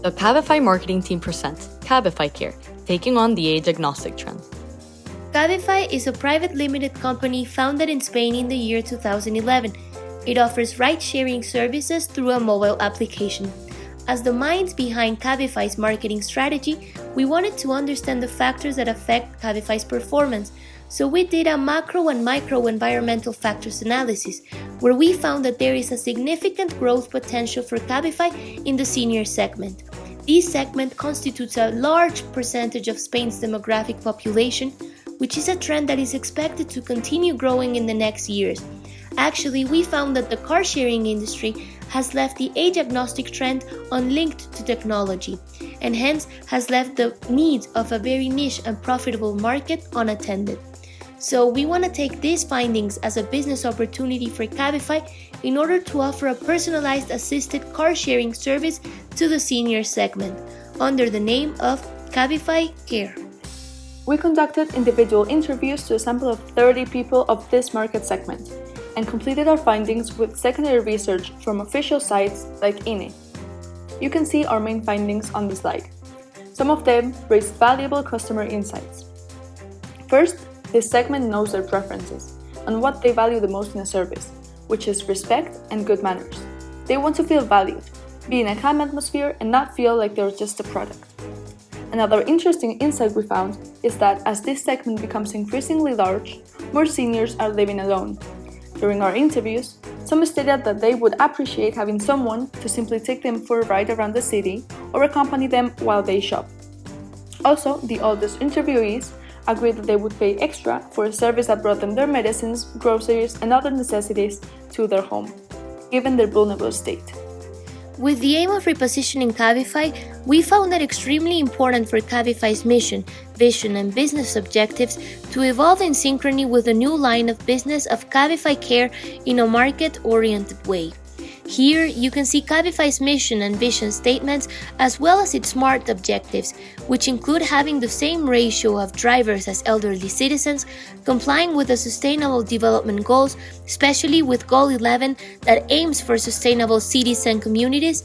The Cabify marketing team presents Cabify Care, taking on the age-agnostic trend. Cabify is a private limited company founded in Spain in the year 2011. It offers ride-sharing services through a mobile application. As the minds behind Cabify's marketing strategy, we wanted to understand the factors that affect Cabify's performance. So we did a macro and micro environmental factors analysis, where we found that there is a significant growth potential for Cabify in the senior segment. This segment constitutes a large percentage of Spain's demographic population, which is a trend that is expected to continue growing in the next years. Actually, we found that the car-sharing industry has left the age-agnostic trend unlinked to technology, and hence has left the needs of a very niche and profitable market unattended. So we want to take these findings as a business opportunity for Cabify in order to offer a personalized assisted car-sharing service to the senior segment, under the name of Cabify Care. We conducted individual interviews to a sample of 30 people of this market segment, and completed our findings with secondary research from official sites like INE. You can see our main findings on the slide. Some of them raised valuable customer insights. First, this segment knows their preferences and what they value the most in a service, which is respect and good manners. They want to feel valued, be in a calm atmosphere, and not feel like they're just a product. Another interesting insight we found is that as this segment becomes increasingly large, more seniors are living alone. During our interviews, some stated that they would appreciate having someone to simply take them for a ride around the city or accompany them while they shop. Also, the oldest interviewees agreed that they would pay extra for a service that brought them their medicines, groceries, and other necessities to their home, given their vulnerable state. With the aim of repositioning Cabify, we found it extremely important for Cabify's mission, vision, and business objectives to evolve in synchrony with the new line of business of Cabify Care in a market-oriented way. Here, you can see Cabify's mission and vision statements as well as its SMART objectives, which include having the same ratio of drivers as elderly citizens, complying with the Sustainable Development Goals, especially with Goal 11 that aims for sustainable cities and communities,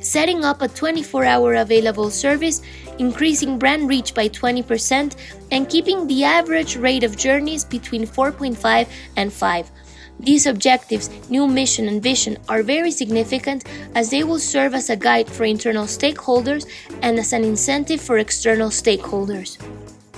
setting up a 24-hour available service, increasing brand reach by 20%, and keeping the average rate of journeys between 4.5 and 5. These objectives, new mission and vision are very significant as they will serve as a guide for internal stakeholders and as an incentive for external stakeholders.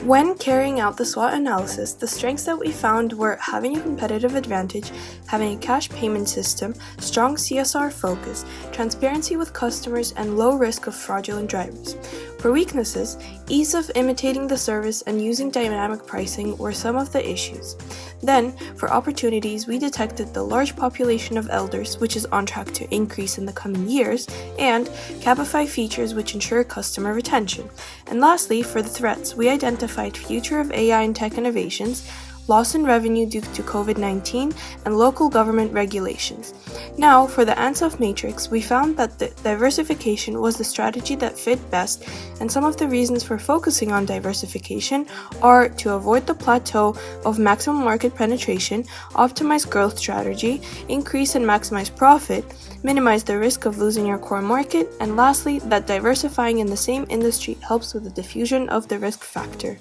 When carrying out the SWOT analysis, the strengths that we found were having a competitive advantage, having a cash payment system, strong CSR focus, transparency with customers, and low risk of fraudulent drivers. For weaknesses, ease of imitating the service and using dynamic pricing were some of the issues. Then, for opportunities, we detected the large population of elders, which is on track to increase in the coming years, and Cabify features which ensure customer retention. And lastly, for the threats, we identified future of AI and tech innovations, loss in revenue due to COVID-19, and local government regulations. Now, for the ANSOF matrix, we found that the diversification was the strategy that fit best, and some of the reasons for focusing on diversification are to avoid the plateau of maximum market penetration, optimize growth strategy, increase and maximize profit, minimize the risk of losing your core market, and lastly, that diversifying in the same industry helps with the diffusion of the risk factor.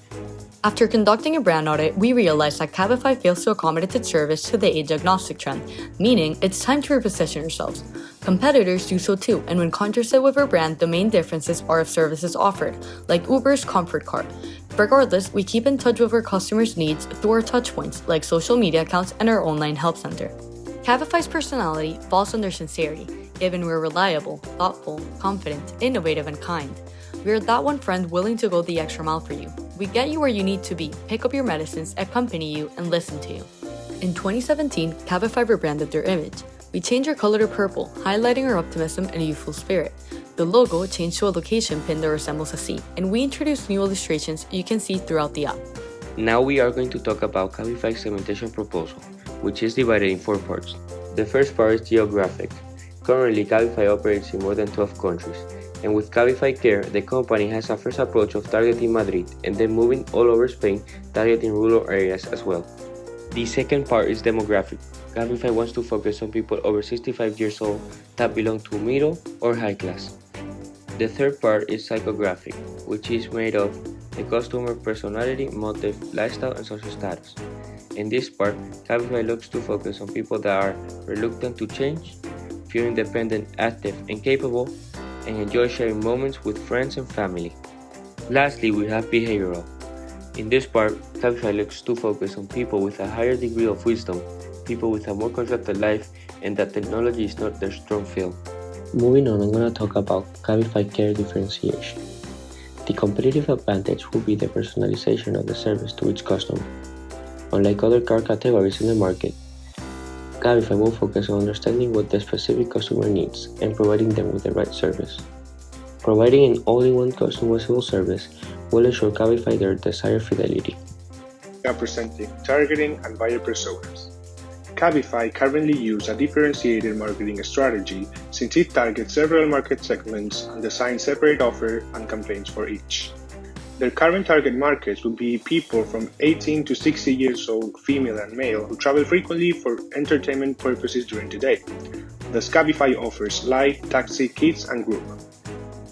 After conducting a brand audit, we realized that Cabify fails to accommodate its service to the age-agnostic trend, meaning it's time to reposition yourselves. Competitors do so too, and when contrasted with our brand, the main differences are of services offered, like Uber's Comfort Car. Regardless, we keep in touch with our customers' needs through our touchpoints, like social media accounts and our online help center. Cabify's personality falls under sincerity, given we're reliable, thoughtful, confident, innovative, and kind. We're that one friend willing to go the extra mile for you. We get you where you need to be, pick up your medicines, accompany you, and listen to you. In 2017, Cabify rebranded their image. We changed our color to purple, highlighting our optimism and youthful spirit. The logo changed to a location pin that resembles a sea, and we introduced new illustrations you can see throughout the app. Now we are going to talk about Cabify's segmentation proposal, which is divided in 4 parts. The first part is geographic. Currently, Cabify operates in more than 12 countries. And with Cabify Care, the company has a first approach of targeting Madrid and then moving all over Spain, targeting rural areas as well. The second part is demographic. Cabify wants to focus on people over 65 years old that belong to middle or high class. The third part is psychographic, which is made of the customer personality, motive, lifestyle, and social status. In this part, Cabify looks to focus on people that are reluctant to change, feel independent, active, and capable, and enjoy sharing moments with friends and family. Lastly, we have behavioral. In this part, Cabify looks to focus on people with a higher degree of wisdom, people with a more constructed life, and that technology is not their strong field. Moving on, I'm going to talk about Cabify Care differentiation. The competitive advantage will be the personalization of the service to each customer. Unlike other car categories in the market, Cabify will focus on understanding what the specific customer needs and providing them with the right service. Providing an all-in-one customizable service will ensure Cabify their desired fidelity. Representing targeting and buyer personas. Cabify currently uses a differentiated marketing strategy since it targets several market segments and designs separate offers and campaigns for each. Their current target markets would be people from 18 to 60 years old, female and male, who travel frequently for entertainment purposes during the day. Thus, Cabify offers light, taxi, kids, and group.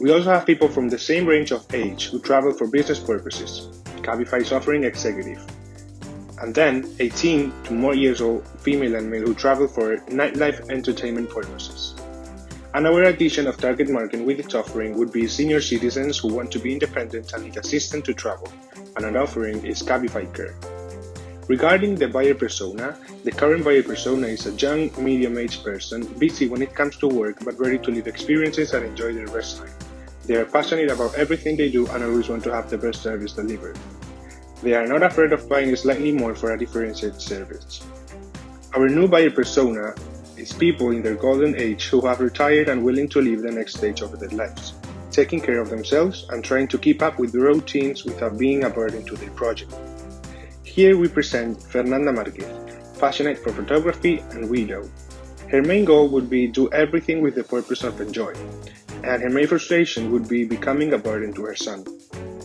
We also have people from the same range of age who travel for business purposes. Cabify is offering executive. And then 18 to more years old, female and male, who travel for nightlife entertainment purposes. Another addition of target market with its offering would be senior citizens who want to be independent and need assistance to travel. Another offering is Cabify Care. Regarding the buyer persona, the current buyer persona is a young, medium-aged person, busy when it comes to work but ready to live experiences and enjoy their rest time. They are passionate about everything they do and always want to have the best service delivered. They are not afraid of paying slightly more for a differentiated service. Our new buyer persona is people in their golden age who have retired and willing to live the next stage of their lives, taking care of themselves and trying to keep up with their routines without being a burden to their project. Here we present Fernanda Marquez, passionate for photography and widow. Her main goal would be do everything with the purpose of enjoy, and her main frustration would be becoming a burden to her son.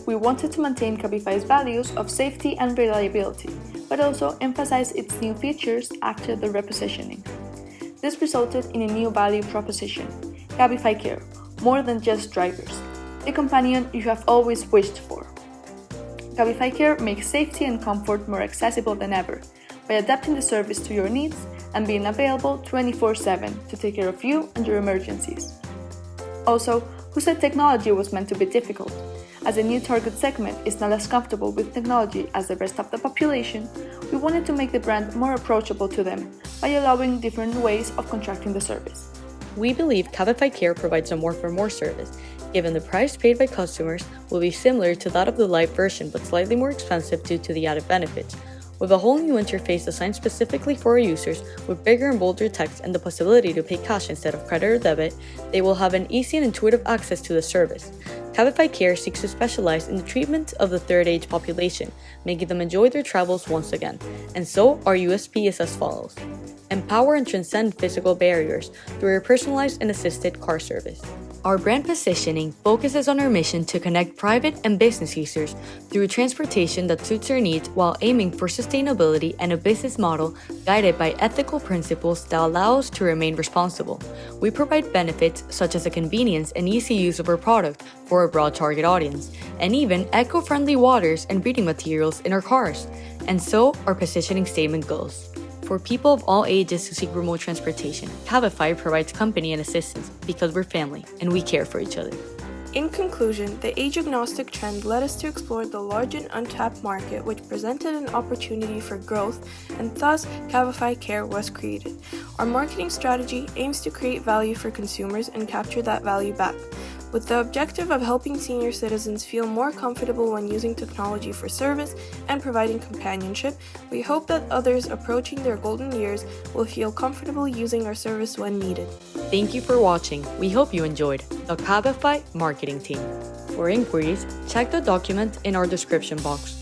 We wanted to maintain Cabify's values of safety and reliability, but also emphasize its new features after the repositioning. This resulted in a new value proposition, Cabify Care, more than just drivers, the companion you have always wished for. Cabify Care makes safety and comfort more accessible than ever by adapting the service to your needs and being available 24/7 to take care of you and your emergencies. Also, who said technology was meant to be difficult? As a new target segment is not as comfortable with technology as the rest of the population, we wanted to make the brand more approachable to them by allowing different ways of contracting the service. We believe Cabify Care provides a more for more service, given the price paid by customers will be similar to that of the light version but slightly more expensive due to the added benefits. With a whole new interface designed specifically for our users, with bigger and bolder text and the possibility to pay cash instead of credit or debit, they will have an easy and intuitive access to the service. Cabify Care seeks to specialize in the treatment of the third age population, making them enjoy their travels once again. And so, our USP is as follows: empower and transcend physical barriers through a personalized and assisted car service. Our brand positioning focuses on our mission to connect private and business users through transportation that suits their needs while aiming for sustainability and a business model guided by ethical principles that allow us to remain responsible. We provide benefits such as the convenience and easy use of our product for a broad target audience, and even eco-friendly waters and breathing materials in our cars. And so, our positioning statement goes: for people of all ages who seek remote transportation, Cabify provides company and assistance because we're family and we care for each other. In conclusion, the age-agnostic trend led us to explore the large and untapped market, which presented an opportunity for growth, and thus Cabify Care was created. Our marketing strategy aims to create value for consumers and capture that value back, with the objective of helping senior citizens feel more comfortable when using technology for service and providing companionship. We hope that others approaching their golden years will feel comfortable using our service when needed. Thank you for watching. We hope you enjoyed the Cabify marketing team. For inquiries, check the document in our description box.